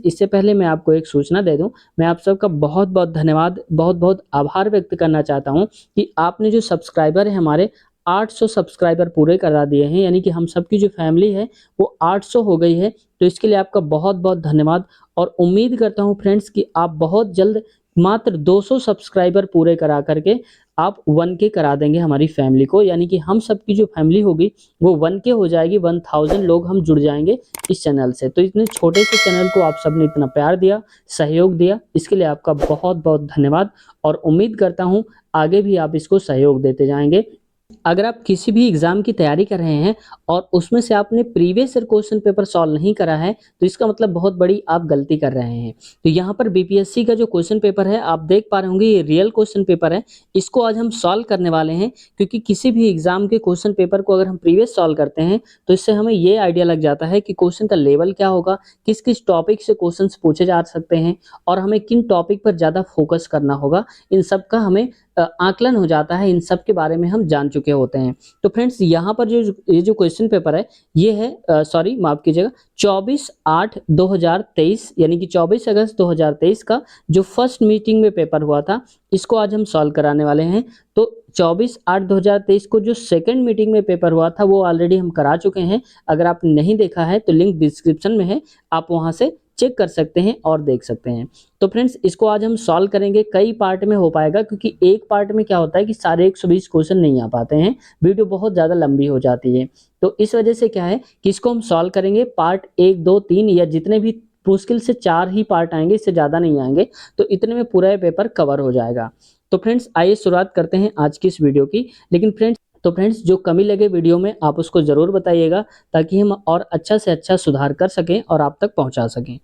इससे पहले मैं आपको एक सूचना दे दूं, मैं आप सबका बहुत बहुत धन्यवाद, बहुत बहुत आभार व्यक्त करना चाहता हूं कि आपने जो सब्सक्राइबर है हमारे 800 सब्सक्राइबर पूरे करा दिए हैं, यानी कि हम सबकी जो फैमिली है वो 800 हो गई है। तो इसके लिए आपका बहुत बहुत धन्यवाद और उम्मीद करता हूं फ्रेंड्स कि आप बहुत जल्द मात्र 200 सब्सक्राइबर पूरे करा करके आप 1K करा देंगे हमारी फैमिली को, यानी कि हम सबकी जो फैमिली होगी वो 1K हो जाएगी, 1000 लोग हम जुड़ जाएंगे इस चैनल से। तो इतने छोटे से चैनल को आप सबने इतना प्यार दिया, सहयोग दिया, इसके लिए आपका बहुत बहुत धन्यवाद और उम्मीद करता हूँ आगे भी आप इसको सहयोग देते जाएंगे। अगर आप किसी भी एग्जाम की तैयारी कर रहे हैं और उसमें से आपने previous year question paper solve नहीं करा है, तो इसका मतलब बहुत बड़ी आप गलती कर रहे हैं। तो यहाँ पर बीपीएससी का जो क्वेश्चन पेपर है आप देख पा रहे होंगे, ये रियल क्वेश्चन पेपर है। इसको आज हम सॉल्व करने वाले हैं, क्योंकि किसी भी एग्जाम के क्वेश्चन पेपर को अगर हम प्रीवियस सॉल्व करते हैं तो इससे हमें ये आइडिया लग जाता है कि क्वेश्चन का लेवल क्या होगा, किस किस टॉपिक से क्वेश्चन पूछे जा सकते हैं और हमें किन टॉपिक पर ज़्यादा फोकस करना होगा। इन सब का हमें आकलन हो जाता है, इन सब के बारे में हम जान चुके होते हैं। तो फ्रेंड्स यहाँ पर ये जो क्वेश्चन पेपर है ये है सॉरी माफ कीजिएगा 24/8/2023 यानी कि 24 अगस्त 2023 का जो फर्स्ट मीटिंग में पेपर हुआ था, इसको आज हम सॉल्व कराने वाले हैं। तो 24/8/2023 को जो सेकंड मीटिंग में पेपर हुआ था वो ऑलरेडी हम करा चुके हैं। अगर आपने नहीं देखा है तो लिंक डिस्क्रिप्शन में है, आप वहां से चेक कर सकते हैं और देख सकते हैं। तो फ्रेंड्स इसको आज हम सॉल्व करेंगे, कई पार्ट में हो पाएगा, क्योंकि एक पार्ट में क्या होता है कि सारे 120 क्वेश्चन नहीं आ पाते हैं, वीडियो बहुत ज़्यादा लंबी हो जाती है। तो इस वजह से क्या है कि इसको हम सॉल्व करेंगे पार्ट 1 2 3 या जितने भी मुश्किल से 4 ही पार्ट आएंगे, इससे ज़्यादा नहीं आएंगे, तो इतने में पूरा पेपर कवर हो जाएगा। तो फ्रेंड्स आइए शुरुआत करते हैं आज की इस वीडियो की। लेकिन फ्रेंड्स जो कमी लगे वीडियो में आप उसको ज़रूर बताइएगा, ताकि हम और अच्छा से अच्छा सुधार कर सकें और आप तक पहुंचा सकें।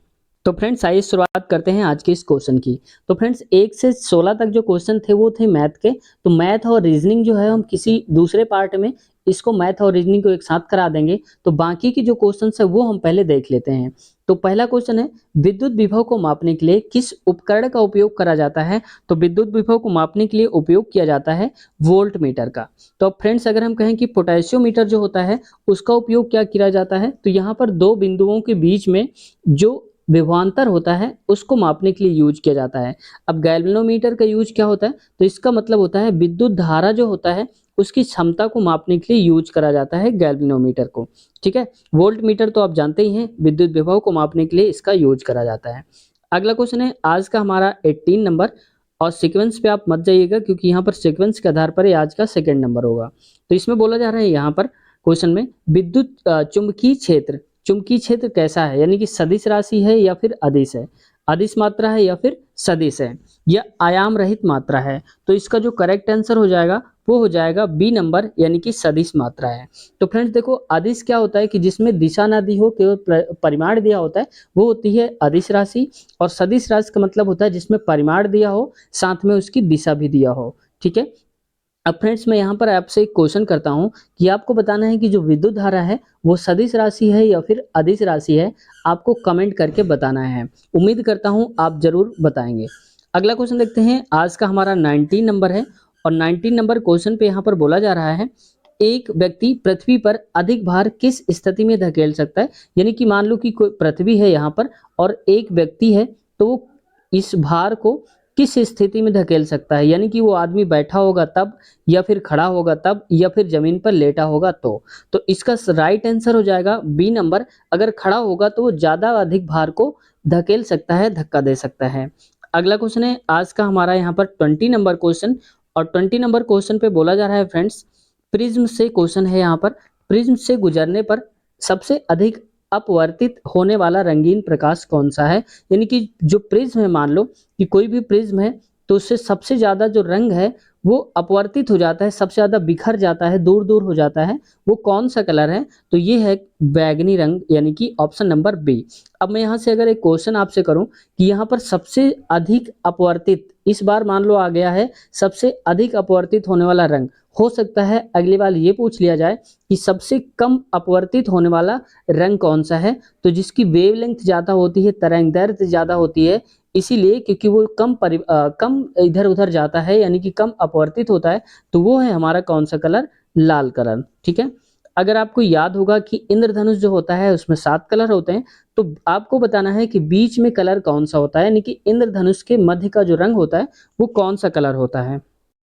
तो फ्रेंड्स आइए शुरुआत करते हैं आज के इस क्वेश्चन की। तो फ्रेंड्स 1 से 16 तक जो क्वेश्चन थे वो थे मैथ के। तो मैथ और रीजनिंग जो है हम किसी दूसरे पार्ट में इसको मैथ और रीजनिंग को एक साथ करा देंगे। तो बाकी की जो क्वेश्चन है वो हम पहले देख लेते हैं। तो पहला क्वेश्चन है, विद्युत विभव को मापने के लिए किस उपकरण का उपयोग करा जाता है? तो विद्युत विभव को मापने के लिए उपयोग किया जाता है वोल्ट मीटर का। तो फ्रेंड्स अगर हम कहें कि पोटेशियोमीटर जो होता है उसका उपयोग क्या किया जाता है, तो यहाँ पर दो बिंदुओं के बीच में जो विभवांतर होता है उसको मापने के लिए यूज किया जाता है। अब गैल्वेनोमीटर का यूज क्या होता है, तो इसका मतलब होता है विद्युत धारा जो होता है उसकी क्षमता को मापने के लिए यूज करा जाता है गैल्वेनोमीटर को। ठीक है, वोल्ट मीटर तो आप जानते ही हैं, विद्युत विभव को मापने के लिए इसका यूज करा जाता है। अगला क्वेश्चन है आज का हमारा 18 नंबर, और सीक्वेंस पे आप मत जाइएगा क्योंकि यहाँ पर सीक्वेंस के आधार पर ही आज का सेकंड नंबर होगा। तो इसमें बोला जा रहा है यहाँ पर क्वेश्चन में विद्युत चुंबकीय क्षेत्र कैसा है, यानी कि सदिश राशि है या फिर अदिश है, अदिश मात्रा है या फिर सदिश है, या आयाम रहित मात्रा है। तो इसका जो करेक्ट आंसर हो जाएगा वो हो जाएगा बी नंबर, यानी कि सदिश मात्रा है। तो फ्रेंड्स देखो अदिश क्या होता है कि जिसमें दिशा ना दी हो, केवल परिमाण दिया होता है, वो होती है अदिश राशि। और सदिश राशि का मतलब होता है जिसमें परिमाण दिया हो साथ में उसकी दिशा भी दिया हो। ठीक है, अब फ्रेंड्स मैं यहाँ पर आपसे एक क्वेश्चन करता हूँ कि आपको बताना है कि जो विद्युत धारा है वो सदिश राशि है या फिर अदिश राशि है, आपको कमेंट करके बताना है। उम्मीद करता हूँ आप जरूर बताएंगे। अगला क्वेश्चन देखते हैं, आज का हमारा 19 नंबर है, और 19 नंबर क्वेश्चन पे यहाँ पर बोला जा रहा है एक व्यक्ति पृथ्वी पर अधिक भार किस स्थिति में धकेल सकता है। यानी कि मान लो कि कोई पृथ्वी है यहाँ पर और एक व्यक्ति है, तो वो इस भार को किस स्थिति में धकेल सकता है, यानी कि वो आदमी बैठा होगा तब, या फिर खड़ा होगा तब, या फिर जमीन पर लेटा होगा तो इसका राइट आंसर हो जाएगा बी नंबर। अगर खड़ा होगा तो वो ज्यादा अधिक भार को धकेल सकता है, धक्का दे सकता है। अगला क्वेश्चन है आज का हमारा यहाँ पर 20 नंबर क्वेश्चन, और 20 नंबर क्वेश्चन पे बोला जा रहा है फ्रेंड्स प्रिज्म से क्वेश्चन है यहाँ पर, प्रिज्म से गुजरने पर सबसे अधिक अपवर्तित होने वाला रंगीन प्रकाश कौन सा है। यानी कि जो प्रिज्म है, मान लो कि कोई भी प्रिज्म है तो उससे सबसे ज्यादा जो रंग है वो अपवर्तित हो जाता है, सबसे ज्यादा बिखर जाता है, दूर दूर हो जाता है, वो कौन सा कलर है, तो ये है बैगनी रंग, यानी कि ऑप्शन नंबर बी। अब मैं यहाँ से अगर एक क्वेश्चन आपसे करूं कि यहाँ पर सबसे अधिक अपवर्तित, इस बार मान लो आ गया है सबसे अधिक अपवर्तित होने वाला रंग, हो सकता है अगली बार ये पूछ लिया जाए कि सबसे कम अपवर्तित होने वाला रंग कौन सा है, तो जिसकी वेवलेंथ ज्यादा होती है, तरंगदैर्घ्य ज्यादा होती है, इसीलिए क्योंकि वो कम इधर उधर जाता है, यानी कि कम अपवर्तित होता है, तो वो है हमारा कौन सा कलर, लाल कलर। ठीक है, अगर आपको याद होगा कि इंद्रधनुष जो होता है उसमें 7 कलर होते हैं, तो आपको बताना है कि बीच में कलर कौन-सा होता है, यानी कि इंद्रधनुष के मध्य का जो रंग होता है वो कौन-सा कलर होता है।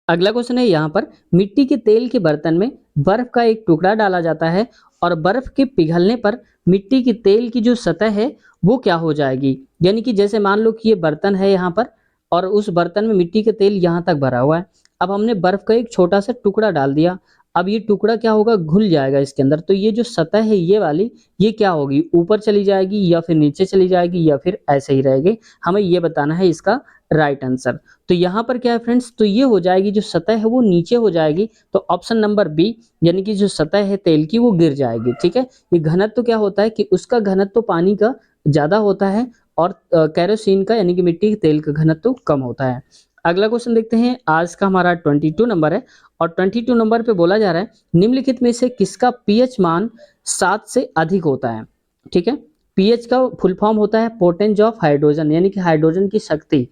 अगला क्वेश्चन है यहाँ पर, मिट्टी के तेल के बर्तन में बर्फ का एक टुकड़ा डाला जाता है और बर्फ के पिघलने पर मिट्टी के तेल की जो सतह है वो क्या हो जाएगी। यानी कि जैसे मान लो कि ये बर्तन है यहाँ पर और उस बर्तन में मिट्टी का तेल यहाँ तक भरा हुआ है। अब हमने बर्फ का एक छोटा सा टुकड़ा डाल दिया। अब ये टुकड़ा क्या होगा, घुल जाएगा इसके अंदर। तो ये जो सतह है ये वाली, ये क्या होगी, ऊपर चली जाएगी या फिर नीचे चली जाएगी या फिर ऐसे ही रहेगी। हमें ये बताना है इसका राइट आंसर। तो यहाँ पर क्या है फ्रेंड्स, तो ये हो जाएगी, जो सतह है वो नीचे हो जाएगी। तो ऑप्शन नंबर बी, यानी कि जो सतह है तेल की वो गिर जाएगी। ठीक है, ये घनत्व तो क्या होता है कि उसका घनत्व तो पानी का ज्यादा होता है और केरोसिन का यानी कि मिट्टी के तेल का घनत्व तो कम होता है। अगला क्वेश्चन देखते हैं, आज का हमारा 22 नंबर है और 22 नंबर पे बोला जा रहा है, निम्नलिखित में से किसका पीएच मान 7 से अधिक होता है। ठीक है, पीएच का फुल फॉर्म होता है पोटेंस ऑफ हाइड्रोजन, यानी कि हाइड्रोजन की शक्ति।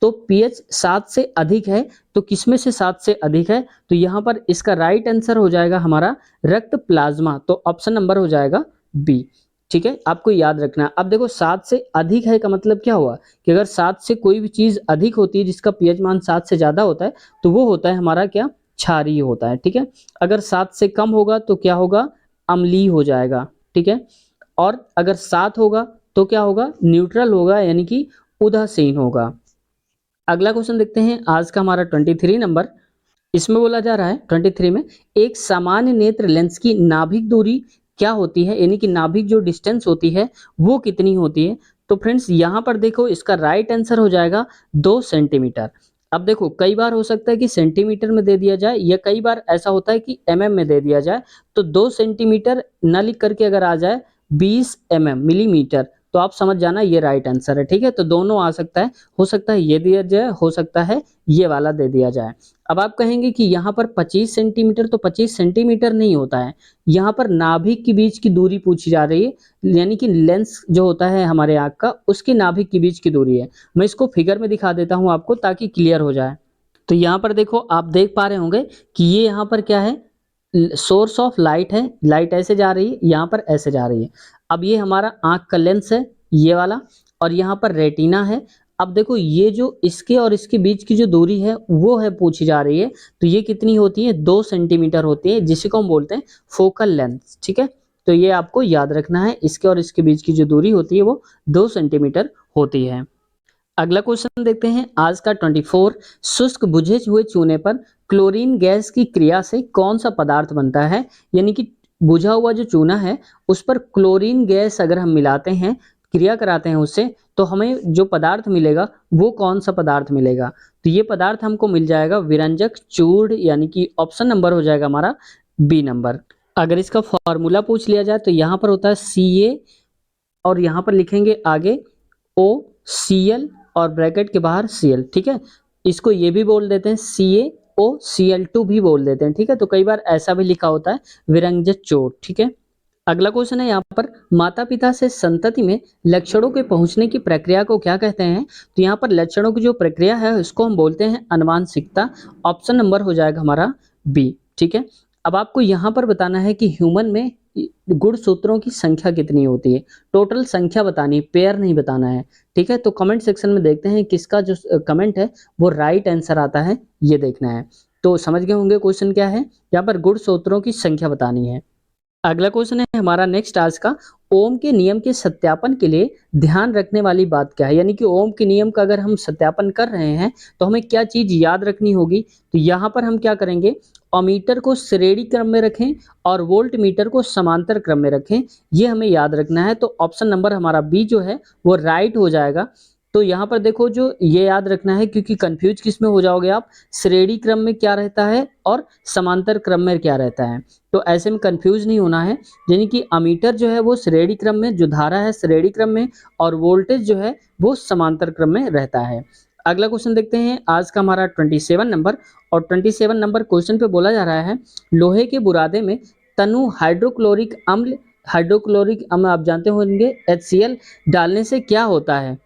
तो पीएच 7 से अधिक है, तो किसमें से 7 से अधिक है, तो यहाँ पर इसका राइट आंसर हो जाएगा हमारा रक्त प्लाज्मा। तो ऑप्शन नंबर हो जाएगा बी। ठीक है, आपको याद रखना है। अब देखो 7 से अधिक है का मतलब क्या हुआ कि अगर 7 से कोई भी चीज अधिक होती है जिसका पीएच मान 7 से ज्यादा होता है तो वो होता है हमारा क्या, क्षारीय होता है। ठीक है, अगर 7 से कम होगा तो क्या होगा, अम्लीय हो जाएगा। ठीक है, और अगर 7 होगा तो क्या होगा, न्यूट्रल होगा, यानी कि उदासीन होगा। अगला क्वेश्चन देखते हैं, आज का हमारा 23 नंबर। इसमें बोला जा रहा है 23 में, एक सामान्य नेत्र लेंस की नाभिक दूरी क्या होती है, यानी कि नाभिक जो डिस्टेंस होती है वो कितनी होती है। तो फ्रेंड्स यहाँ पर देखो इसका राइट आंसर हो जाएगा 2 सेंटीमीटर। अब देखो कई बार हो सकता है कि सेंटीमीटर में दे दिया जाए या कई बार ऐसा होता है कि एमएम में दे दिया जाए। तो 2 सेंटीमीटर न लिख करके अगर आ जाए 20 एमएम मिलीमीटर, तो आप समझ जाना ये राइट आंसर है। ठीक है, तो दोनों आ सकता है, हो सकता है ये दिया जाए, हो सकता है ये वाला दे दिया जाए। अब आप कहेंगे कि यहाँ पर 25 सेंटीमीटर, तो 25 सेंटीमीटर नहीं होता है, यहाँ पर नाभिक के बीच की दूरी पूछी जा रही है, यानी कि लेंस जो होता है हमारे आँख का उसकी नाभिक के बीच की दूरी है। मैं इसको फिगर में दिखा देता हूँ आपको ताकि क्लियर हो जाए। तो यहाँ पर देखो आप देख पा रहे होंगे कि ये यहाँ पर क्या है, सोर्स ऑफ लाइट है, लाइट ऐसे जा रही है, यहाँ पर ऐसे जा रही है। अब ये हमारा आँख का लेंस है ये वाला, और यहाँ पर रेटिना है। अब देखो ये जो इसके और इसके बीच की जो दूरी है वो है पूछी जा रही है, तो ये कितनी होती है, 2 सेंटीमीटर होती है, जिसे को हम बोलते हैं फोकल लेंथ। ठीक है, तो ये आपको याद रखना है, इसके और इसके बीच की जो दूरी होती है वो 2 सेंटीमीटर होती है। अगला क्वेश्चन देखते हैं, आज का 24, शुष्क बुझे हुए चूने पर क्लोरीन गैस की क्रिया से कौन सा पदार्थ बनता है। यानी कि बुझा हुआ जो चूना है उस पर क्लोरीन गैस अगर हम मिलाते हैं, क्रिया कराते हैं उससे, तो हमें जो पदार्थ मिलेगा वो कौन सा पदार्थ मिलेगा। तो ये पदार्थ हमको मिल जाएगा विरंजक चूर्ण, यानी कि ऑप्शन नंबर हो जाएगा हमारा बी नंबर। अगर इसका फॉर्मूला पूछ लिया जाए तो यहाँ पर होता है Ca और यहाँ पर लिखेंगे आगे OCl और ब्रैकेट के बाहर Cl। ठीक है, इसको ये भी बोल देते हैं CaOCl2 भी बोल देते हैं। ठीक है, तो कई बार ऐसा भी लिखा होता है विरंजक चोट। ठीक है, अगला क्वेश्चन है यहाँ पर, माता पिता से संतति में लक्षणों के पहुंचने की प्रक्रिया को क्या कहते हैं। तो यहाँ पर लक्षणों की जो प्रक्रिया है उसको हम बोलते हैं अनुवांशिकता। ऑप्शन नंबर हो जाएगा हमारा बी। ठीक है, अब आपको यहाँ पर बताना है कि ह्यूमन में गुणसूत्रों की संख्या कितनी होती है, टोटल संख्या बतानी है, पेयर नहीं बताना है। ठीक है, तो कमेंट सेक्शन में देखते हैं किसका जो कमेंट है वो राइट आंसर आता है, ये देखना है। तो समझ गए होंगे क्वेश्चन क्या है, यहाँ पर गुणसूत्रों की संख्या बतानी है। अगला क्वेश्चन है हमारा नेक्स्ट आज का, ओम के नियम के सत्यापन के लिए ध्यान रखने वाली बात क्या है। यानी कि ओम के नियम का अगर हम सत्यापन कर रहे हैं तो हमें क्या चीज याद रखनी होगी। तो यहाँ पर हम क्या करेंगे, अमीटर को श्रेणी क्रम में रखें और वोल्ट मीटर को समांतर क्रम में रखें, ये हमें याद रखना है। तो ऑप्शन नंबर हमारा बी जो है वो राइट हो जाएगा। तो यहाँ पर देखो जो ये याद रखना है, क्योंकि कंफ्यूज किस में हो जाओगे आप, श्रेणी क्रम में क्या रहता है और समांतर क्रम में क्या रहता है, तो ऐसे में कंफ्यूज नहीं होना है। यानी कि अमीटर जो है वो श्रेणी क्रम में, जो धारा है श्रेणी क्रम में, और वोल्टेज जो है वो समांतर क्रम में रहता है। अगला क्वेश्चन देखते हैं, आज का हमारा 27 नंबर, और 27 नंबर क्वेश्चन पे बोला जा रहा है, लोहे के बुरादे में तनु हाइड्रोक्लोरिक अम्ल आप जानते होंगे HCl डालने से क्या होता है।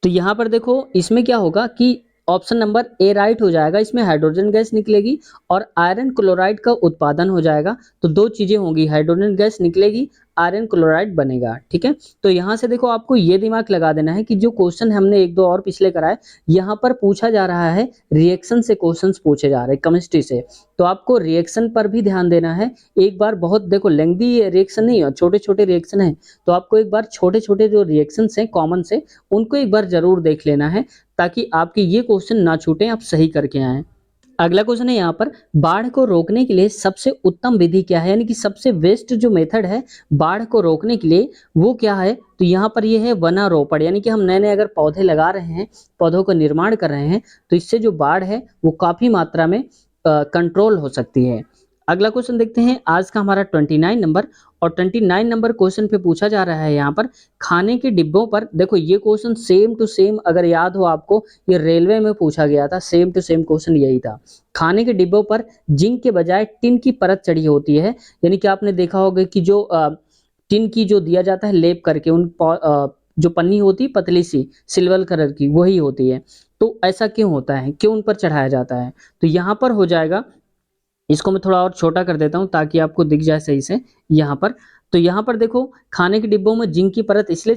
तो यहाँ पर देखो इसमें क्या होगा कि ऑप्शन नंबर ए राइट हो जाएगा। इसमें हाइड्रोजन गैस निकलेगी और आयरन क्लोराइड का उत्पादन हो जाएगा। तो दो चीजें होंगी, हाइड्रोजन गैस निकलेगी, आयरन क्लोराइड बनेगा। ठीक है, तो यहाँ से देखो आपको ये दिमाग लगा देना है कि जो क्वेश्चन हमने एक दो और पिछले कराए, यहाँ पर पूछा जा रहा है रिएक्शन से क्वेश्चंस पूछे जा रहे हैं केमिस्ट्री से। तो आपको रिएक्शन पर भी ध्यान देना है। एक बार बहुत देखो लेंथी रिएक्शन नहीं है, छोटे छोटे रिएक्शन है, तो आपको एक बार छोटे छोटे जो रिएक्शन है कॉमन से उनको एक बार जरूर देख लेना है, ताकि आपके ये क्वेश्चन ना छूटे, आप सही करके आए। अगला क्वेश्चन है यहाँ पर, बाढ़ को रोकने के लिए सबसे उत्तम विधि क्या है, यानी कि सबसे बेस्ट जो मेथड है बाढ़ को रोकने के लिए वो क्या है। तो यहाँ पर ये है वनारोपण, यानी कि हम नए नए अगर पौधे लगा रहे हैं, पौधों का निर्माण कर रहे हैं, तो इससे जो बाढ़ है वो काफी मात्रा में कंट्रोल हो सकती है। अगला क्वेश्चन देखते हैं आज का हमारा 29 नंबर, और 29 नंबर क्वेश्चन पे पूछा जा रहा है यहाँ पर खाने के डिब्बों पर। देखो ये क्वेश्चन सेम टू सेम अगर याद हो आपको, ये रेलवे में पूछा गया था, सेम टू सेम क्वेश्चन यही था। खाने के डिब्बों पर जिंक के बजाय टिन की परत चढ़ी होती है, यानी कि आपने देखा होगा कि जो टिन की जो दिया जाता है लेप करके, जो पन्नी होती है पतली सी सिल्वर कलर की वही होती है। तो ऐसा क्यों होता है, क्यों उन पर चढ़ाया जाता है। तो यहाँ पर हो जाएगा, इसको मैं थोड़ा और छोटा कर देता हूं ताकि आपको दिख जाए सही से यहाँ पर। तो यहाँ पर देखो खाने के डिब्बों में जिंक की परत इसलिए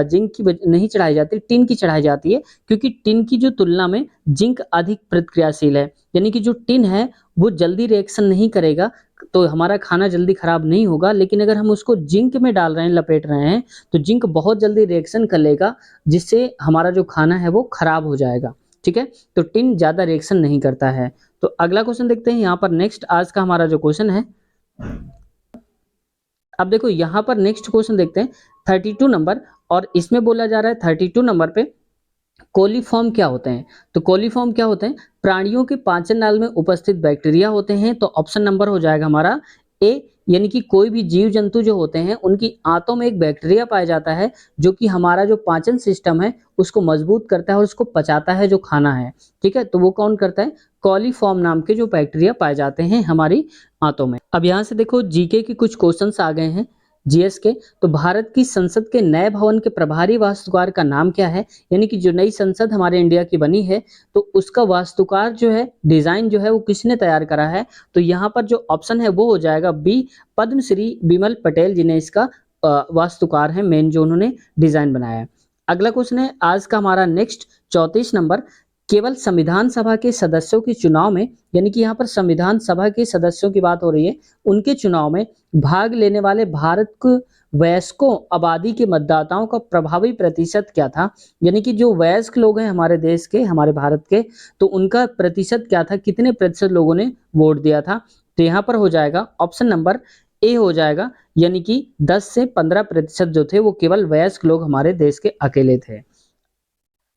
जिंक की नहीं चढ़ाई जाती, टिन की चढ़ाई जाती है, क्योंकि टिन की जो तुलना में जिंक अधिक प्रतिक्रियाशील है। यानी कि जो टिन है वो जल्दी रिएक्शन नहीं करेगा, तो हमारा खाना जल्दी खराब नहीं होगा। लेकिन अगर हम उसको जिंक में डाल रहे हैं, लपेट रहे हैं, तो जिंक बहुत जल्दी रिएक्शन कर लेगा, जिससे हमारा जो खाना है वो खराब हो जाएगा। ठीक है, तो टिन ज्यादा रिएक्शन नहीं करता है। तो अगला क्वेश्चन देखते हैं यहाँ पर नेक्स्ट आज का हमारा जो क्वेश्चन है। अब देखो यहाँ पर नेक्स्ट क्वेश्चन देखते हैं 32 नंबर, और इसमें बोला जा रहा है 32 नंबर पे कोलीफॉर्म क्या होते हैं। तो कोलीफॉर्म क्या होते हैं, प्राणियों के पाचन नाल में उपस्थित बैक्टीरिया होते हैं। तो ऑप्शन नंबर हो जाएगा हमारा ए, यानी कि कोई भी जीव जंतु जो होते हैं उनकी आंतों में एक बैक्टीरिया पाया जाता है, जो कि हमारा जो पाचन सिस्टम है उसको मजबूत करता है और उसको पचाता है जो खाना है। ठीक है, तो वो कौन करता है, कॉलीफॉर्म नाम के जो बैक्टीरिया पाए जाते हैं हमारी आंतों में। अब यहाँ से देखो जीके के कुछ क्वेश्चंस आ गए हैं, जीएस के। तो भारत की संसद के नए भवन के प्रभारी वास्तुकार का नाम क्या है, यानी कि जो नई संसद हमारे इंडिया की बनी है तो उसका वास्तुकार जो है, डिजाइन जो है वो किसने तैयार करा है। तो यहाँ पर जो ऑप्शन है वो हो जाएगा बी, पद्मश्री बिमल पटेल जिन्हें इसका वास्तुकार है, मेन जो उन्होंने डिजाइन बनाया है। अगला क्वेश्चन है आज का हमारा नेक्स्ट 34 नंबर, केवल संविधान सभा के सदस्यों के चुनाव में, यानी कि यहाँ पर संविधान सभा के सदस्यों की बात हो रही है, उनके चुनाव में भाग लेने वाले भारत के वयस्कों आबादी के मतदाताओं का प्रभावी प्रतिशत क्या था। यानी कि जो वयस्क लोग हैं हमारे देश के, हमारे भारत के, तो उनका प्रतिशत क्या था, कितने प्रतिशत लोगों ने वोट दिया था। तो यहाँ पर हो जाएगा ऑप्शन नंबर ए हो जाएगा, यानी कि 10 से 15% जो थे वो केवल वयस्क लोग हमारे देश के अकेले थे।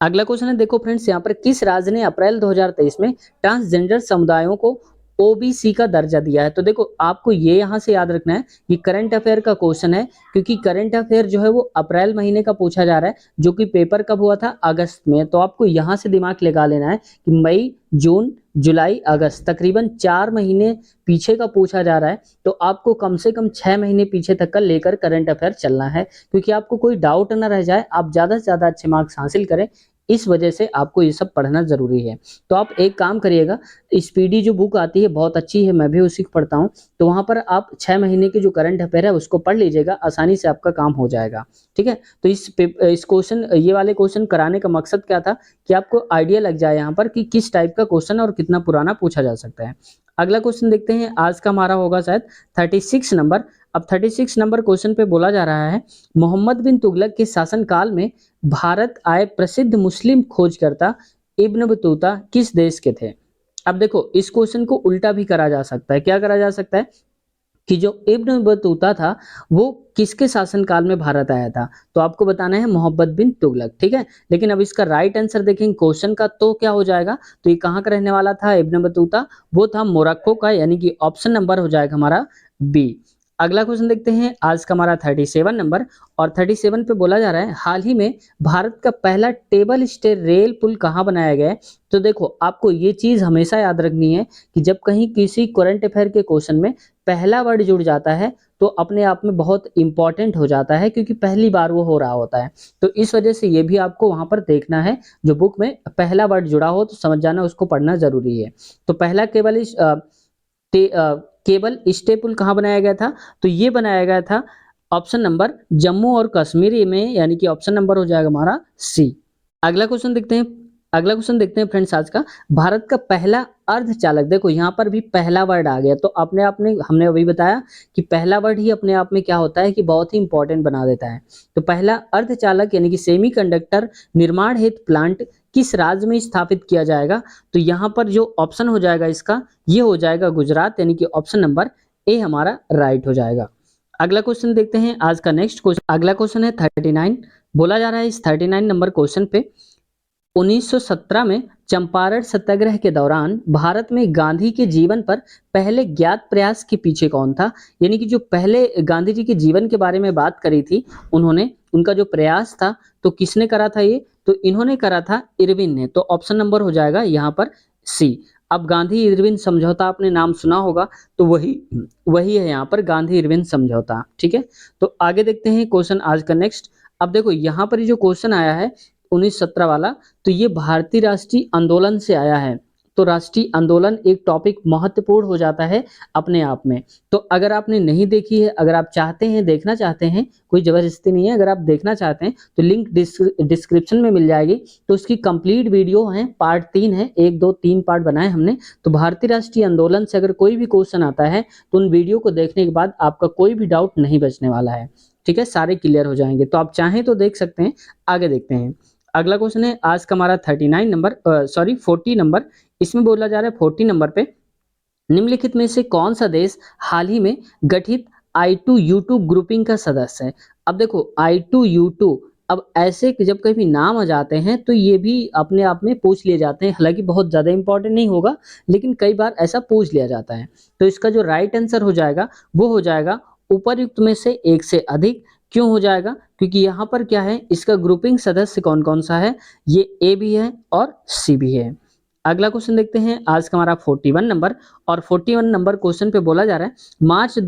अगला क्वेश्चन है, देखो फ्रेंड्स यहाँ पर किस राज्य ने अप्रैल 2023 में ट्रांसजेंडर समुदायों को ओबीसी का दर्जा दिया है। तो देखो आपको ये यहाँ से याद रखना है, ये करंट अफेयर का क्वेश्चन है, क्योंकि करंट अफेयर जो है वो अप्रैल महीने का पूछा जा रहा है, जो कि पेपर कब हुआ था, अगस्त में। तो आपको यहाँ से दिमाग लगा लेना है कि मई, जून, जुलाई, अगस्त, तकरीबन 4 महीने पीछे का पूछा जा रहा है। तो आपको कम से कम 6 महीने पीछे तक का लेकर करंट अफेयर चलना है, क्योंकि आपको कोई डाउट ना रह जाए, आप ज्यादा से ज्यादा अच्छे मार्क्स हासिल करें, इस वजह से आपको ये सब पढ़ना जरूरी है। तो आप एक काम करिएगा, स्पीडी जो बुक आती है बहुत अच्छी है, मैं भी उसी को पढ़ता हूँ, तो वहां पर आप 6 महीने की जो करंट अफेयर है उसको पढ़ लीजिएगा, आसानी से आपका काम हो जाएगा। ठीक है, तो इस क्वेश्चन, ये वाले क्वेश्चन कराने का मकसद क्या था कि आपको आइडिया लग जाए यहाँ पर कि किस टाइप का क्वेश्चन और कितना पुराना पूछा जा सकता है। अगला क्वेश्चन देखते हैं आज का हमारा होगा शायद 36 नंबर। अब 36 नंबर क्वेश्चन पे बोला जा रहा है, मोहम्मद बिन तुगलक के शासनकाल में भारत आए प्रसिद्ध मुस्लिम खोजकर्ता इब्न बतूता किस देश के थे। अब देखो इस क्वेश्चन को उल्टा भी करा जा सकता है, क्या करा जा सकता है कि जो इब्न बतूता था वो किसके शासनकाल में भारत आया था। तो आपको बताना है मोहम्मद बिन तुगलक। ठीक है, लेकिन अब इसका राइट आंसर देखेंगे क्वेश्चन का तो क्या हो जाएगा, तो ये कहाँ का रहने वाला था इब्न बतूता, वो था मोरक्को का, यानी कि ऑप्शन नंबर हो जाएगा हमारा बी। अगला क्वेश्चन देखते हैं आज का हमारा 37 नंबर, और 37 पे बोला जा रहा है हाल ही में भारत का पहला टेबल स्टे रेल पुल कहाँ बनाया गया है। तो देखो आपको ये चीज हमेशा याद रखनी है कि जब कहीं किसी करंट अफेयर के क्वेश्चन में पहला वर्ड जुड़ जाता है तो अपने आप में बहुत इंपॉर्टेंट हो जाता है, क्योंकि पहली बार वो हो रहा होता है। तो इस वजह से ये भी आपको वहाँ पर देखना है, जो बुक में पहला वर्ड जुड़ा हो तो समझ जाना उसको पढ़ना ज़रूरी है। तो पहला केबल स्टे पुल कहाँ बनाया गया था? तो ये बनाया गया था ऑप्शन नंबर जम्मू और कश्मीर में, यानी कि ऑप्शन नंबर हो जाएगा हमारा सी। अगला क्वेश्चन देखते हैं। अगला क्वेश्चन देखते हैं फ्रेंड्स आज का। भारत का पहला अर्धचालक, देखो यहाँ पर भी पहला वर्ड आ गया, तो अपने आप में हमने अभी बताया कि पहला वर्ड ही अपने आप में क्या होता है कि बहुत ही इंपॉर्टेंट बना देता है। तो पहला अर्धचालक यानी कि सेमीकंडक्टर निर्माण हेतु प्लांट किस राज्य में स्थापित किया जाएगा? तो यहाँ पर जो ऑप्शन हो जाएगा इसका, ये हो जाएगा गुजरात, यानी कि ऑप्शन नंबर ए हमारा राइट हो जाएगा। अगला क्वेश्चन देखते हैं आज का नेक्स्ट क्वेश्चन। अगला क्वेश्चन है 39। बोला जा रहा है इस 39 नंबर क्वेश्चन पे, 1917 में चंपारण सत्याग्रह के दौरान भारत में गांधी के जीवन पर पहले ज्ञात प्रयास के पीछे कौन था? यानी कि जो पहले गांधी जी के जीवन के बारे में बात करी थी उन्होंने, उनका जो प्रयास था तो किसने करा था ये? तो इन्होंने करा था इरविन ने। तो ऑप्शन नंबर हो जाएगा यहाँ पर सी। अब गांधी इरविन समझौता आपने नाम सुना होगा, तो वही है यहाँ पर गांधी इरविन समझौता। ठीक है, तो आगे देखते हैं क्वेश्चन आज का नेक्स्ट। अब देखो यहाँ पर जो क्वेश्चन आया है 1917 वाला, तो ये भारतीय राष्ट्रीय आंदोलन से आया है। तो राष्ट्रीय आंदोलन एक टॉपिक महत्वपूर्ण हो जाता है अपने आप में। तो अगर आपने नहीं देखी है, अगर आप चाहते हैं देखना चाहते हैं, कोई जबरदस्ती नहीं है, अगर आप देखना चाहते हैं तो लिंक डिस्क्रिप्शन में मिल जाएगी। तो उसकी कंप्लीट वीडियो है, पार्ट 3 है, 1 2 3 पार्ट बनाए हमने। तो भारतीय राष्ट्रीय आंदोलन से अगर कोई भी क्वेश्चन आता है तो उन वीडियो को देखने के बाद आपका कोई भी डाउट नहीं बचने वाला है। ठीक है, सारे क्लियर हो जाएंगे। तो आप चाहें तो देख सकते हैं। आगे देखते हैं। अगला क्वेश्चन है आज का हमारा 39 नंबर 40 नंबर। इसमें बोला जा रहा है 40 नंबर पे, निम्नलिखित में से कौन सा देश हाल ही में गठित I2U2 ग्रुपिंग का सदस्य है? अब देखो I2U2, अब ऐसे जब कभी नाम आ जाते हैं तो ये भी अपने आप में पूछ लिए जाते हैं, हालांकि बहुत ज़्यादा इंपॉर्टेंट नहीं होगा, लेकिन कई बार ऐसा पूछ लिया जाता है। तो इसका जो राइट आंसर हो जाएगा वो हो जाएगा उपर्युक्त में से एक से अधिक। क्यों हो जाएगा? क्योंकि यहाँ पर क्या है, इसका ग्रुपिंग सदस्य कौन कौन सा है, ये ए भी है और सी भी है। अगला क्वेश्चन देखते हैं आज का हमारा 41 नंबर। और 41 नंबर क्वेश्चन पे बोला जा रहा है मार्च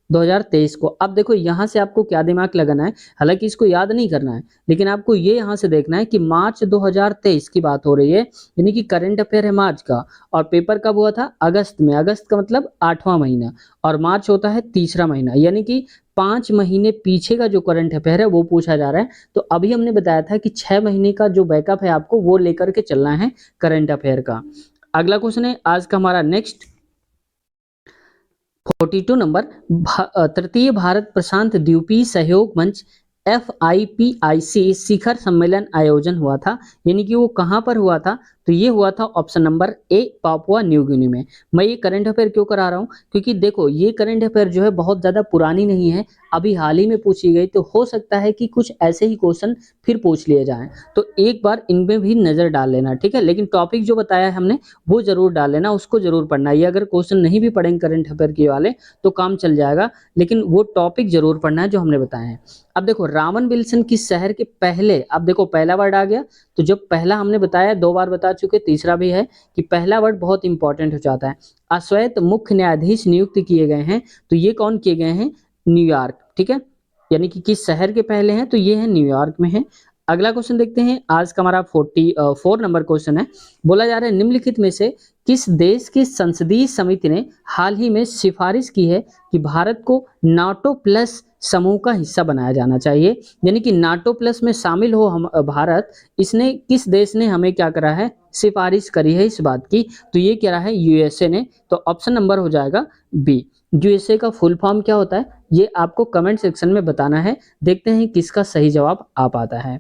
2023 को। अब देखो यहाँ से आपको क्या दिमाग लगाना है, हालांकि इसको याद नहीं करना है, लेकिन आपको ये यहाँ से देखना है कि मार्च 2023 की बात हो रही है, यानी कि करंट अफेयर है मार्च का। और पेपर कब हुआ था? अगस्त में। अगस्त का मतलब 8वां महीना, और मार्च होता है तीसरा महीना, यानी कि 5 महीने पीछे का जो करंट अफेयर है वो पूछा जा रहा है। तो अभी हमने बताया था कि 6 महीने का जो बैकअप है आपको वो लेकर के चलना है करंट अफेयर का। अगला क्वेश्चन है आज का हमारा नेक्स्ट 42 नंबर। तृतीय भारत प्रशांत द्वीपीय सहयोग मंच FIPIC शिखर सम्मेलन आयोजन हुआ था, यानी कि वो कहाँ पर हुआ था? तो ये हुआ था option number A Papua New Guinea में। मैं ये करंट अफेयर क्यों करा रहा हूँ? क्योंकि देखो ये करंट अफेयर जो है बहुत ज़्यादा पुरानी नहीं है, अभी हाल ही में पूछी गई, तो हो सकता है कि कुछ ऐसे ही क्वेश्चन फिर पूछ लिए जाएं। तो एक बार इनमें भी नज़र डाल लेना, ठीक है। लेकिन टॉपिक जो बताया है हमने वो जरूर डाल लेना, उसको जरूर पढ़ना। ये अगर क्वेश्चन नहीं भी पढ़ेंगे करंट अफेयर के वाले तो काम चल जाएगा, लेकिन वो टॉपिक जरूर पढ़ना है जो हमने बताया है। अब देखो रामन विल्सन किस शहर के पहले, अब देखो पहला वर्ड आ गया, तो जब पहला हमने बताया 2 बार बता चुके, तीसरा भी है कि पहला वर्ड बहुत इंपॉर्टेंट हो जाता है। अश्वेत मुख्य न्यायाधीश नियुक्त किए गए हैं, तो ये कौन किए गए हैं? न्यूयॉर्क, ठीक है। यानी कि किस शहर के पहले हैं? तो ये है न्यूयॉर्क में है। अगला क्वेश्चन देखते हैं आज का हमारा 44 नंबर क्वेश्चन है। बोला जा रहा है निम्नलिखित में से किस देश की संसदीय समिति ने हाल ही में सिफारिश की है कि भारत को नाटो प्लस समूह का हिस्सा बनाया जाना चाहिए, यानी कि नाटो प्लस में शामिल हो हम भारत। इसने किस देश ने हमें क्या करा है? सिफारिश करी है इस बात की, तो ये क्या रहा है? यूएसए ने। तो ऑप्शन नंबर हो जाएगा बी। यूएसए का फुल फॉर्म क्या होता है ये आपको कमेंट सेक्शन में बताना है। देखते हैं किसका सही जवाब आ पाता है।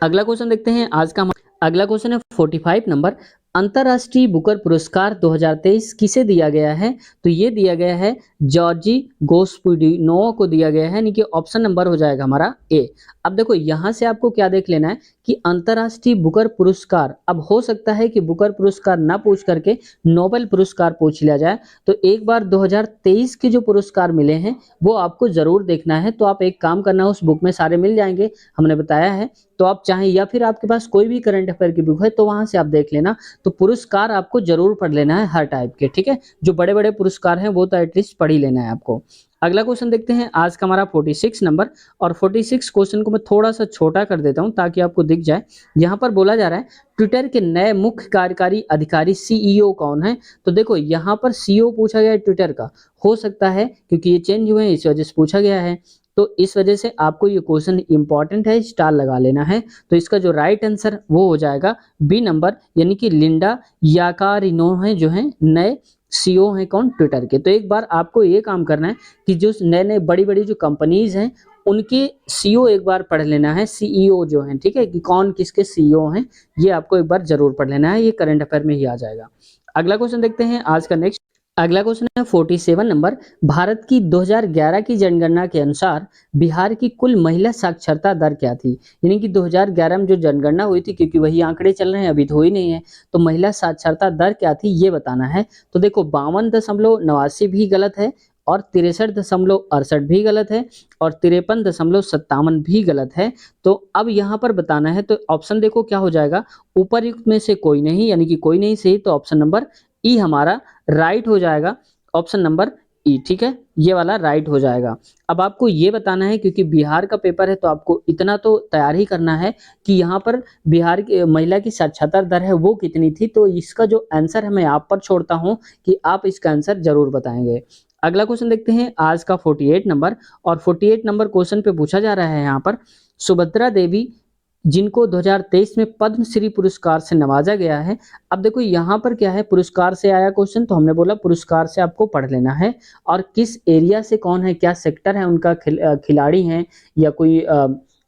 अगला क्वेश्चन देखते हैं आज का। अगला क्वेश्चन है 45 नंबर। अंतर्राष्ट्रीय बुकर पुरस्कार 2023 किसे दिया गया है? तो ये दिया गया है जॉर्जी गोस्पुडिनोव को दिया गया है, यानी कि ऑप्शन नंबर हो जाएगा हमारा ए। अब देखो यहाँ से आपको क्या देख लेना है कि अंतर्राष्ट्रीय बुकर पुरस्कार, अब हो सकता है कि बुकर पुरस्कार ना पूछ करके नोबेल पुरस्कार पूछ लिया जाए। तो एक बार 2023 के जो पुरस्कार मिले हैं वो आपको जरूर देखना है। तो आप एक काम करना, उस बुक में सारे मिल जाएंगे, हमने बताया है। तो आप चाहें या फिर आपके पास कोई भी करंट अफेयर की बुक है तो वहाँ से आप देख लेना। तो पुरस्कार आपको ज़रूर पढ़ लेना है हर टाइप के, ठीक है? जो बड़े-बड़े पुरस्कार हैं वो तो एटलीस्ट पढ़ ही लेना है आपको। अगला क्वेश्चन देखते हैं आज का हमारा 46 नंबर, और 46 क्वेश्चन को मैं थोड़ा-सा छोटा कर देता हूँ ताकि आपको दिख जाए। यहाँ पर बोला जा रहा है ट्विटर के नए मुख्य कार्यकारी अधिकारी सीईओ कौन है? तो देखो यहाँ पर सीईओ पूछा गया है ट्विटर का, हो सकता है क्योंकि ये चेंज हुए हैं इस वजह से पूछा गया है। तो इस वजह से आपको ये क्वेश्चन इंपॉर्टेंट है, स्टार लगा लेना है। तो इसका जो राइट आंसर वो हो जाएगा बी नंबर, यानी कि लिंडा याकारिनो है जो है नए सीईओ हैं कौन? ट्विटर के। तो एक बार आपको ये काम करना है कि जो नए-नए बड़ी-बड़ी जो कंपनीज़ हैं उनके सीईओ एक बार पढ़ लेना है, सीईओ जो हैं, ठीक है? कि कौन किसके सीईओ हैं, ये आपको एक बार ज़रूर पढ़ लेना है, ये करंट अफेयर में ही आ जाएगा। अगला क्वेश्चन देखते हैं आज का नेक्स्ट। अगला क्वेश्चन है 47 नंबर, भारत की 2011 की जनगणना के अनुसार बिहार की कुल महिला साक्षरता दर क्या थी? यानी कि 2011 में जो जनगणना हुई थी, क्योंकि वही आंकड़े चल रहे हैं, अभी तो हुई नहीं है, तो महिला साक्षरता दर क्या थी ये बताना है। तो देखो 52.89 भी गलत है, और 63.68 भी गलत है, और 53.57 भी गलत है। तो अब यहाँ पर बताना है, तो ऑप्शन देखो क्या हो जाएगा, उपर्युक्त में से कोई नहीं, यानी कि कोई नहीं सही, तो ऑप्शन नंबर ई हमारा राइट हो जाएगा, ऑप्शन नंबर ई, ठीक है? ये वाला राइट हो जाएगा। अब आपको ये बताना है, क्योंकि बिहार का पेपर है तो आपको इतना तो तैयार ही करना है कि यहाँ पर बिहार की महिला की साक्षरता दर है वो कितनी थी। तो इसका जो आंसर है मैं आप पर छोड़ता हूँ कि आप इसका आंसर ज़रूर बताएँगे। अगला क्वेश्चन देखते हैं आज का 48 नंबर, और 48 नंबर क्वेश्चन पे पूछा जा रहा है यहाँ पर, सुभद्रा देवी जिनको 2023 में पद्मश्री पुरस्कार से नवाजा गया है। अब देखो यहाँ पर क्या है, पुरस्कार से आया क्वेश्चन, तो हमने बोला पुरस्कार से आपको पढ़ लेना है, और किस एरिया से कौन है, क्या सेक्टर है उनका, खिलाड़ी हैं या कोई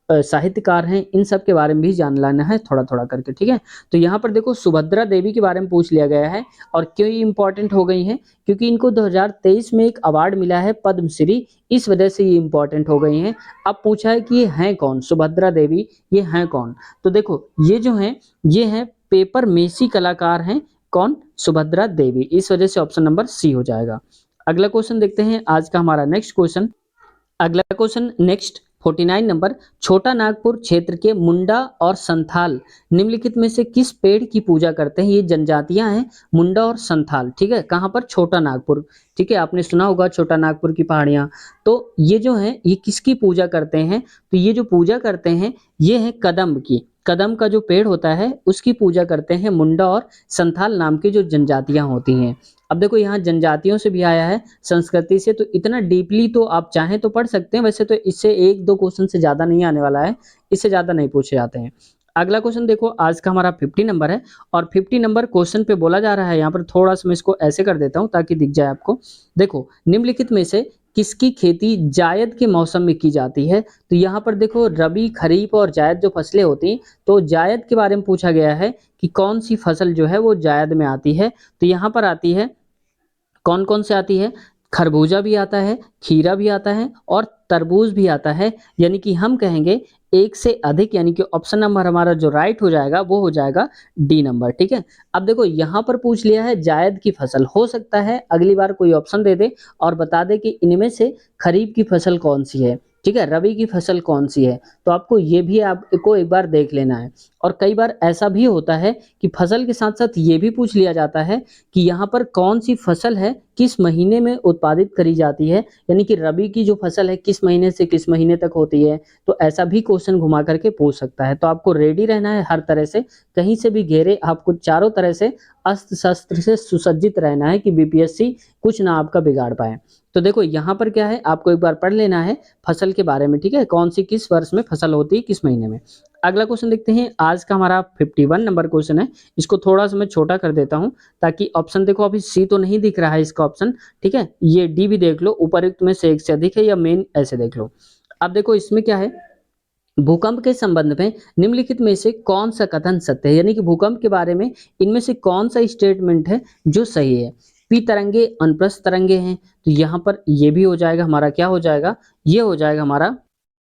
साहित्यकार हैं, इन सब के बारे में भी जान लेना है थोड़ा-थोड़ा करके, ठीक है? तो यहाँ पर देखो सुभद्रा देवी के बारे में पूछ लिया गया है, और क्यों ये इम्पोर्टेंट हो गई हैं? क्योंकि इनको 2023 में एक अवार्ड मिला है पद्मश्री, इस वजह से ये इम्पोर्टेंट हो गई हैं। अब पूछा है कि ये हैं कौन? सुभद्रा देवी ये हैं कौन? तो देखो ये जो हैं, ये हैं पेपर मेसी कलाकार हैं कौन? सुभद्रा देवी। इस वजह से ऑप्शन नंबर सी हो जाएगा। अगला क्वेश्चन देखते हैं आज का हमारा नेक्स्ट क्वेश्चन। अगला क्वेश्चन नेक्स्ट 49 नंबर, छोटा नागपुर क्षेत्र के मुंडा और संथाल निम्नलिखित में से किस पेड़ की पूजा करते हैं? ये जनजातियां हैं मुंडा और संथाल, ठीक है? कहाँ पर? छोटा नागपुर, ठीक है? आपने सुना होगा छोटा नागपुर की पहाड़ियां। तो ये जो है ये किसकी पूजा करते हैं? तो ये जो पूजा करते हैं ये है कदम की, कदम का जो पेड़ होता है उसकी पूजा करते हैं मुंडा और संथाल नाम की जो जनजातियां होती हैं। अब देखो यहाँ जनजातियों से भी आया है, संस्कृति से, तो इतना डीपली तो आप चाहें तो पढ़ सकते हैं, वैसे तो इससे 1-2 क्वेश्चन से ज़्यादा नहीं आने वाला है, इससे ज़्यादा नहीं पूछे जाते हैं। अगला क्वेश्चन देखो आज का हमारा 50 नंबर है, और 50 नंबर क्वेश्चन पे बोला जा रहा है, यहाँ पर थोड़ा-सा मैं इसको ऐसे कर देता हूँ ताकि दिख जाए आपको। देखो निम्नलिखित में से किसकी खेती जायद के मौसम में की जाती है? तो यहाँ पर देखो रबी, खरीफ और जायद जो फसलें होती हैं, तो जायद के बारे में पूछा गया है कि कौन-सी फसल जो है वो जायद में आती है? तो यहाँ पर आती है, कौन-कौन से आती है? खरबूजा भी आता है, खीरा भी आता है और तरबूज भी आता है, यानी कि हम कहेंगे एक से अधिक, यानी कि ऑप्शन नंबर हमारा जो राइट हो जाएगा वो हो जाएगा डी नंबर, ठीक है? अब देखो यहाँ पर पूछ लिया है जायद की फसल, हो सकता है अगली बार कोई ऑप्शन दे दे और बता दे कि इनमें से खरीफ की फसल कौन-सी है, ठीक है? रबी की फसल कौन-सी है? तो आपको ये भी आपको एक बार देख लेना है। और कई बार ऐसा भी होता है कि फसल के साथ-साथ ये भी पूछ लिया जाता है कि यहाँ पर कौन-सी फसल है, किस महीने में उत्पादित करी जाती है, यानी कि रबी की जो फसल है किस महीने से किस महीने तक होती है, तो ऐसा भी क्वेश्चन घुमा करके पूछ सकता है। तो आपको रेडी रहना है हर तरह से, कहीं से भी घेरे, आपको चारों तरह से अस्त्र-शस्त्र से सुसज्जित रहना है कि बीपीएससी कुछ ना आपका बिगाड़ पाए। तो देखो यहाँ पर क्या है, आपको एक बार पढ़ लेना है फसल के बारे में, ठीक है? कौन सी किस वर्ष में फसल होती है, किस महीने में। अगला क्वेश्चन देखते हैं आज का हमारा 51 नंबर क्वेश्चन है, इसको थोड़ा-सा मैं छोटा कर देता हूँ ताकि ऑप्शन देखो, अभी सी तो नहीं दिख रहा है इसका ऑप्शन, ठीक है? ये डी भी देख लो, उपर्युक्त में से एक से अधिक है या मेन, ऐसे देख लो। अब देखो इसमें क्या है, भूकंप के संबंध में निम्नलिखित में से कौन सा कथन सत्य है, यानी कि भूकंप के बारे में इनमें से कौन सा स्टेटमेंट है जो सही है? पी तरंगे अनुप्रस्थ तरंगे हैं, तो यहाँ पर ये भी हो जाएगा हमारा, क्या हो जाएगा? ये हो जाएगा हमारा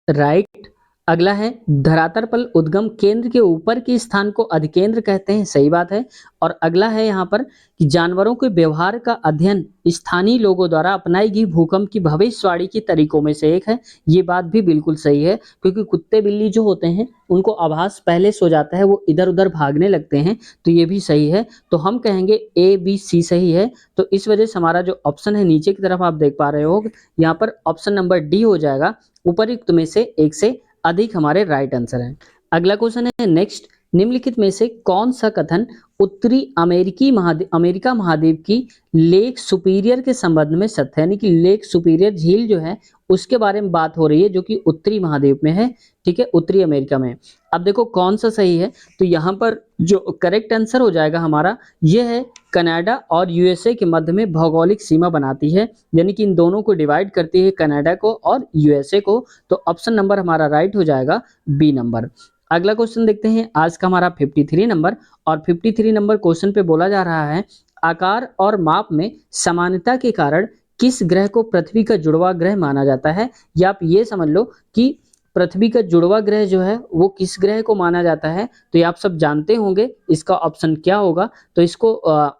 राइट अगला है धरातल पर उद्गम केंद्र के ऊपर के स्थान को अधिकेंद्र कहते हैं, सही बात है। और अगला है यहाँ पर कि जानवरों के व्यवहार का अध्ययन स्थानीय लोगों द्वारा अपनाई गई भूकंप की भविष्यवाणी के तरीकों में से एक है। ये बात भी बिल्कुल सही है, क्योंकि कुत्ते बिल्ली जो होते हैं उनको आभास पहले सो जाता है, वो इधर उधर भागने लगते हैं, तो ये भी सही है। तो हम कहेंगे ए बी सी सही है। तो इस वजह से हमारा जो ऑप्शन है नीचे की तरफ आप देख पा रहे हो, यहाँ पर ऑप्शन नंबर डी हो जाएगा, उपयुक्त में से एक से अधिक हमारे राइट आंसर हैं। अगला क्वेश्चन है नेक्स्ट, निम्नलिखित में से कौन सा कथन उत्तरी अमेरिका महाद्वीप की लेक सुपीरियर के संबंध में सत्य है, यानी कि लेक सुपीरियर झील जो है उसके बारे में बात हो रही है, जो कि उत्तरी महाद्वीप में है, ठीक है, उत्तरी अमेरिका में। अब देखो कौन सा सही है, तो यहाँ पर जो करेक्ट आंसर हो जाएगा हमारा ये है, कनाडा और यूएसए के मध्य में भौगोलिक सीमा बनाती है, यानी कि इन दोनों को डिवाइड करती है, कनाडा को और यूएसए को। तो ऑप्शन नंबर हमारा राइट हो जाएगा बी नंबर। अगला क्वेश्चन देखते हैं, आज का हमारा 53 नंबर, और 53 नंबर क्वेश्चन पे बोला जा रहा है, आकार और माप में समानता के कारण किस ग्रह को पृथ्वी का जुड़वा ग्रह माना जाता है। या आप ये समझ लो कि पृथ्वी का जुड़वा ग्रह जो है वो किस ग्रह को माना जाता है, तो ये आप सब जानते होंगे, इसका ऑप्शन क्या होगा। तो इसको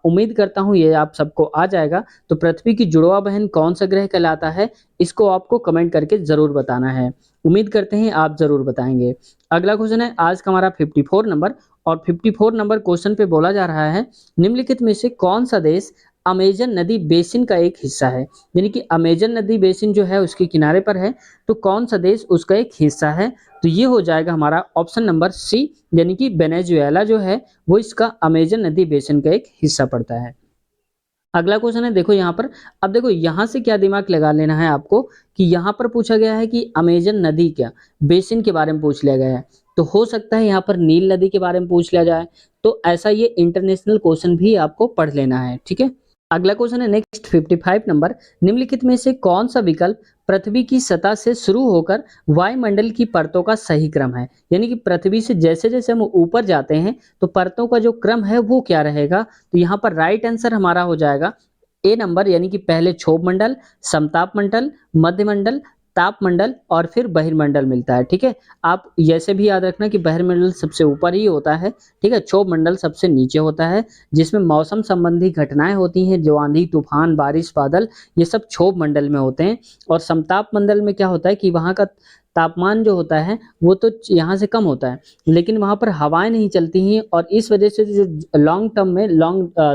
उम्मीद करता हूँ ये आप सबको आ जाएगा। तो पृथ्वी की जुड़वा बहन कौन सा ग्रह कहलाता है, इसको आपको कमेंट करके जरूर बताना है। उम्मीद करते हैं आप जरूर बताएंगे। अगला क्वेश्चन है आज का हमारा 54 नंबर, और 54 नंबर क्वेश्चन पे बोला जा रहा है, निम्नलिखित में से कौन सा देश अमेजन नदी बेसिन का एक हिस्सा है, यानी कि अमेजन नदी बेसिन जो है उसके किनारे पर है, तो कौन सा देश उसका एक हिस्सा है। तो ये हो जाएगा हमारा ऑप्शन नंबर सी, यानी कि वेनेजुएला जो है वो इसका अमेजन नदी बेसिन का एक हिस्सा पड़ता है। अगला क्वेश्चन है देखो यहाँ पर, अब देखो यहाँ से क्या दिमाग लगा लेना है आपको, कि यहाँ पर पूछा गया है कि अमेजन नदी क्या बेसिन के बारे में पूछ लिया गया है, तो हो सकता है यहाँ पर नील नदी के बारे में पूछ लिया जाए, तो ऐसा ये इंटरनेशनल क्वेश्चन भी आपको पढ़ लेना है, ठीक है। अगला क्वेश्चन है नेक्स्ट 55 नंबर, निम्नलिखित में से कौन सा विकल्प पृथ्वी की सतह से शुरू होकर वायुमंडल की परतों का सही क्रम है, यानी कि पृथ्वी से जैसे जैसे हम ऊपर जाते हैं तो परतों का जो क्रम है वो क्या रहेगा। तो यहाँ पर राइट आंसर हमारा हो जाएगा ए नंबर, यानी कि पहले क्षोभ मंडल, समताप मंडल, मध्य मंडल, ताप मंडल और फिर बहिर्मंडल मिलता है, ठीक है। आप ऐसे भी याद रखना कि बहिर्मंडल सबसे ऊपर ही होता है, ठीक है, क्षोभ मंडल सबसे नीचे होता है, जिसमें मौसम संबंधी घटनाएं होती हैं, जो आंधी तूफान बारिश बादल, ये सब क्षोभ मंडल में होते हैं। और समताप मंडल में क्या होता है कि वहाँ का तापमान जो होता है वो तो यहाँ से कम होता है, लेकिन वहाँ पर हवाएं नहीं चलती हैं, और इस वजह से जो लॉन्ग टर्म में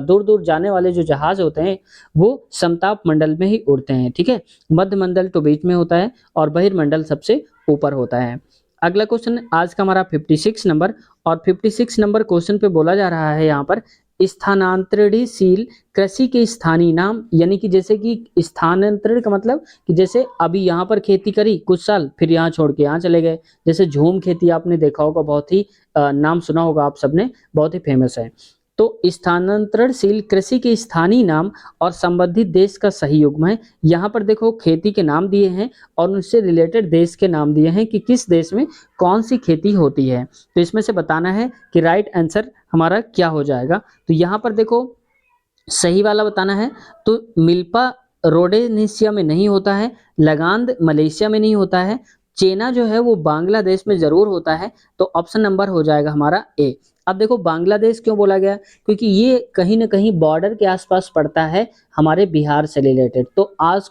दूर दूर जाने वाले जो जहाज होते हैं वो समताप मंडल में ही उड़ते हैं, ठीक है। मध्य मंडल तो बीच में होता है और बहिर्मंडल सबसे ऊपर होता है। अगला क्वेश्चन आज का हमारा 56 नंबर, और 56 नंबर क्वेश्चन पे बोला जा रहा है यहाँ पर, स्थानांतरणशील कृषि के स्थानीय नाम, यानी कि जैसे कि स्थानांतरण का मतलब कि जैसे अभी यहाँ पर खेती करी कुछ साल, फिर यहाँ छोड़ के यहाँ चले गए, जैसे झूम खेती आपने देखा होगा, बहुत ही नाम सुना होगा आप सबने, बहुत ही फेमस है। तो स्थानांतरणशील कृषि के स्थानीय नाम और संबंधित देश का सही युग्म है। यहाँ पर देखो खेती के नाम दिए हैं और उनसे रिलेटेड देश के नाम दिए हैं कि किस देश में कौन सी खेती होती है, तो इसमें से बताना है कि राइट आंसर हमारा क्या हो जाएगा। तो यहाँ पर देखो सही वाला बताना है, तो मिल्पा रोडेनेशिया में नहीं होता है, लगांद मलेशिया में नहीं होता है, चेना जो है वो बांग्लादेश में जरूर होता है, तो ऑप्शन नंबर हो जाएगा हमारा ए। अब देखो बांग्लादेश क्यों बोला गया, क्योंकि ये कहीं ना कहीं बॉर्डर के आसपास पड़ता है हमारे बिहार से रिलेटेड। तो आज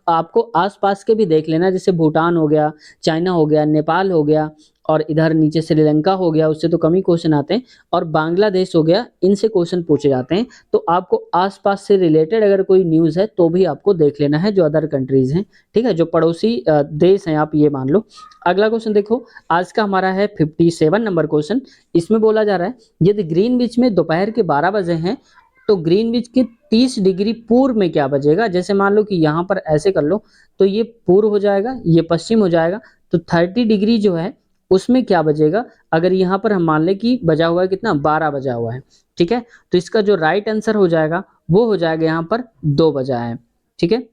आपको आसपास के भी देख लेना, जैसे भूटान हो गया, चाइना हो गया, नेपाल हो गया, और इधर नीचे श्रीलंका हो गया, उससे तो कम ही क्वेश्चन आते हैं, और बांग्लादेश हो गया, इनसे क्वेश्चन पूछे जाते हैं। तो आपको आसपास से रिलेटेड अगर कोई न्यूज़ है तो भी आपको देख लेना है, जो अदर कंट्रीज हैं, ठीक है, जो पड़ोसी देश हैं, आप ये मान लो। अगला क्वेश्चन देखो आज का हमारा है 57 नंबर क्वेश्चन, इसमें बोला जा रहा है, यदि ग्रीनविच में दोपहर के 12 बजे हैं तो ग्रीनविच के 30 डिग्री पूर्व में क्या बजेगा। जैसे मान लो कि यहाँ पर ऐसे कर लो, तो ये पूर्व हो जाएगा, ये पश्चिम हो जाएगा, तो 30 डिग्री जो है उसमें क्या बजेगा। अगर यहाँ पर हम मान लें कि बजा हुआ है कितना, 12 बजा हुआ है, ठीक है, तो इसका जो राइट आंसर हो जाएगा वो हो जाएगा यहाँ पर 2 बजा है, ठीक है।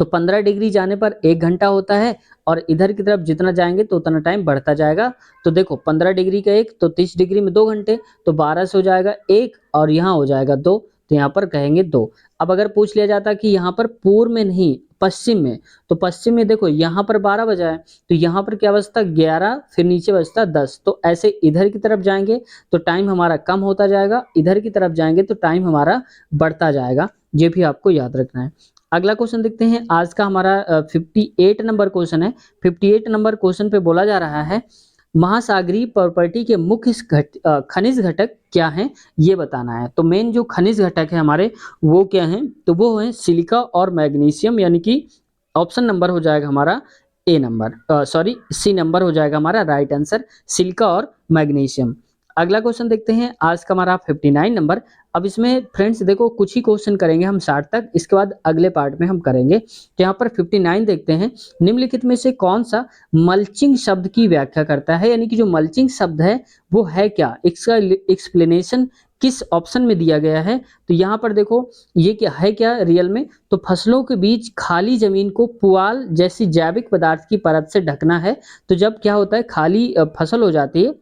तो 15 डिग्री जाने पर 1 घंटा होता है, और इधर की तरफ जितना जाएंगे तो उतना टाइम बढ़ता जाएगा। तो देखो 15 डिग्री का 1, तो 30 डिग्री में 2 घंटे, तो 12 से हो जाएगा 1 और यहाँ हो जाएगा 2, तो यहाँ पर कहेंगे 2। अब अगर पूछ लिया जाता कि यहाँ पर पूर्व में नहीं पश्चिम में, तो पश्चिम में देखो यहाँ पर 12 बजा है, तो यहाँ पर क्या बजता 11, फिर नीचे बजता 10। तो ऐसे इधर की तरफ जाएंगे तो टाइम हमारा कम होता जाएगा, इधर की तरफ जाएंगे तो टाइम हमारा बढ़ता जाएगा। ये भी आपको याद रखना है। अगला क्वेश्चन देखते हैं, आज का हमारा 58 नंबर क्वेश्चन है। 58 नंबर क्वेश्चन पे बोला जा रहा है महासागरीय प्रॉपर्टी के मुख्य खनिज घटक क्या हैं, ये बताना है। तो मेन जो खनिज घटक है हमारे वो क्या हैं, तो वो है सिलिका और मैग्नीशियम, यानी कि ऑप्शन नंबर हो जाएगा हमारा ए नंबर, सॉरी सी नंबर हो जाएगा हमारा राइट आंसर, सिलिका और मैग्नीशियम। अगला क्वेश्चन देखते हैं, आज का हमारा 59 नंबर। अब इसमें फ्रेंड्स देखो कुछ ही क्वेश्चन करेंगे हम 60 तक, इसके बाद अगले पार्ट में हम करेंगे। तो यहाँ पर 59 देखते हैं, निम्नलिखित में से कौन सा मल्चिंग शब्द की व्याख्या करता है, यानी कि जो मल्चिंग शब्द है वो है क्या, इसका एक्सप्लेनेशन किस ऑप्शन में दिया गया है। तो यहाँ पर देखो ये क्या है, क्या रियल में, तो फसलों के बीच खाली जमीन को पुआल जैसी जैविक पदार्थ की परत से ढकना है। तो जब क्या होता है खाली फसल हो जाती है,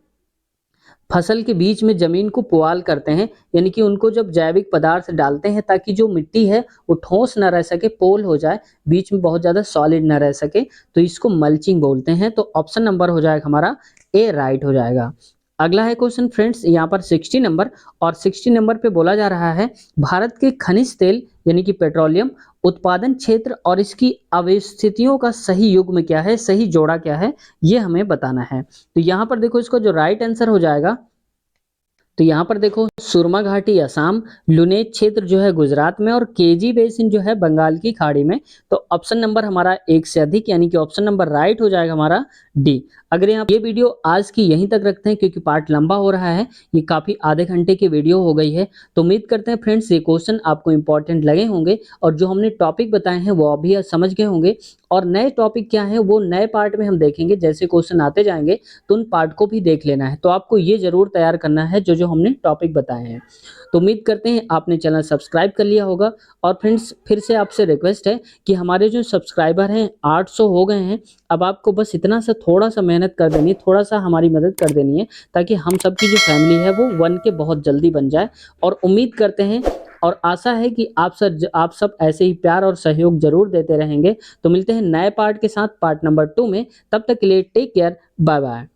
फसल के बीच में जमीन को पुआल करते हैं, यानी कि उनको जब जैविक पदार्थ डालते हैं ताकि जो मिट्टी है वो ठोस न रह सके, पोल हो जाए, बीच में बहुत ज़्यादा सॉलिड न रह सके, तो इसको मल्चिंग बोलते हैं। तो ऑप्शन नंबर हो जाएगा हमारा ए राइट हो जाएगा। अगला है क्वेश्चन फ्रेंड्स यहाँ पर 60 नंबर, और 60 नंबर पे बोला जा रहा है भारत के खनिज तेल यानी कि पेट्रोलियम उत्पादन क्षेत्र और इसकी अवस्थितियों का सही युग्म क्या है, सही जोड़ा क्या है, ये हमें बताना है। तो यहाँ पर देखो इसको जो राइट आंसर हो जाएगा, तो यहाँ पर देखो सुरमा घाटी असम, लुनेज क्षेत्र जो है गुजरात में, और केजी बेसिन जो है बंगाल की खाड़ी में। तो ऑप्शन नंबर हमारा एक से अधिक, यानी कि ऑप्शन नंबर राइट हो जाएगा हमारा डी। अगर यहाँ ये वीडियो आज की यहीं तक रखते हैं क्योंकि पार्ट लंबा हो रहा है, ये काफी आधे घंटे की वीडियो हो गई है। तो उम्मीद करते हैं फ्रेंड्स ये क्वेश्चन आपको इंपॉर्टेंट लगे होंगे, और जो हमने टॉपिक बताए हैं वो अभी समझ गए होंगे, और नए टॉपिक क्या है वो नए पार्ट में हम देखेंगे। जैसे क्वेश्चन आते जाएंगे तो उन पार्ट को भी देख लेना है। तो आपको ये जरूर तैयार करना है जो जो हमने टॉपिक बताए हैं। तो उम्मीद करते हैं आपने चैनल सब्सक्राइब कर लिया होगा। और फ्रेंड्स फिर से आपसे रिक्वेस्ट है कि हमारे जो सब्सक्राइबर हैं 800 हो गए हैं, अब आपको बस इतना सा थोड़ा सा मेहनत कर देनी है, थोड़ा सा हमारी मदद कर देनी है, ताकि हम सबकी जो फैमिली है वो 1 के बहुत जल्दी बन जाए। और उम्मीद करते हैं और आशा है कि आप सब ऐसे ही प्यार और सहयोग जरूर देते रहेंगे। तो मिलते हैं नए पार्ट के साथ, पार्ट नंबर 2 में। तब तक के लिए टेक केयर, बाय बाय।